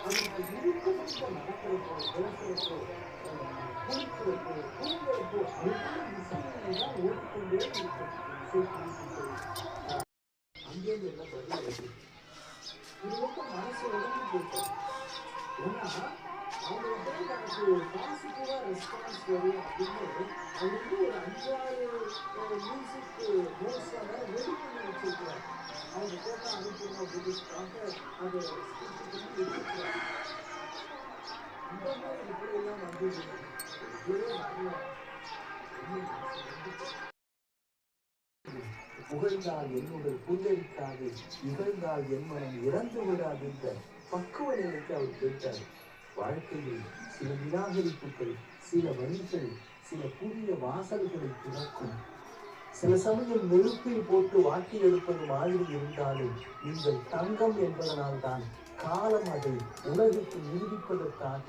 அது இருக்க முடிந்த நடக்கிறப்போ பேசுறப்போ குளிக்கிறப்போ தூங்குறப்போ அதுக்குள்ள இசையை தான் ஓடிக்கொண்டே இருக்கும். இசை குறிப்பிட்டு அங்கேருந்து என்ன பதில் வருது? இது வந்து மனசு உடம்பு போயிட்டோம். ஏன்னா அவங்க வந்து நமக்கு பாசிட்டிவா ரெஸ்பான்ஸ் வரும் அப்படின்னு அது வந்து ஒரு 5-6 மியூசிக் நோட்ஸாக ரெடி பண்ணி வச்சிருக்கிறாங்க. அவங்க கேட்டால் அனுப்பணும் அப்படின்றதுக்காக அதை ஸ்கிரிப்ட் பண்ணி வச்சிருக்கிறாங்க. இந்த மாதிரி இப்படியெல்லாம் வந்தது புகழ்ந்தால் என்னுடைய புல்லரிக்காது, இகழ்ந்தால் என் மனம் இறந்து விடாது என்ற பக்குவ நிலைக்கு அவர் கேட்டார். வாழ்க்கையில் சில நிராகரிப்புகள், சில வழிகள், சில புதிய வாசல்களை திறக்கும். சில சமயம் நெருப்பில் போட்டு வாட்டி எடுப்பது மாதிரி இருந்தாலும் நீங்கள் தங்கம் என்பதனால் தான் காலம் அதை உலகுக்கு நிரூபிப்பதற்காக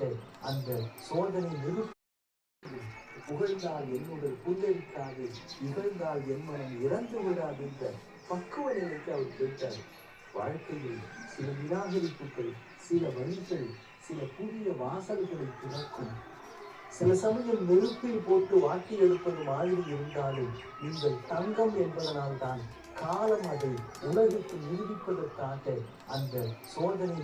அந்த சோதனை புகழ்ந்தால் என்னுடைய புல்லரிக்காது, இகழ்ந்தால் என் மனம் இறந்து விடாது என்ற பக்குவ நிலைக்கு அவர் கேட்டார். வாழ்க்கையில் சில நிராகரிப்புகள், சில வழிகள், சில புதிய வாசல்களை திறக்கும். சில சமயம் நெருப்பில் போட்டு வாட்டி எடுப்பது மாதிரி இருந்தாலும் நீங்கள் தங்கம் என்பதனால் தான் காலம் அதை உலகுக்கு நிரூபிப்பதற்காக அந்த சோதனை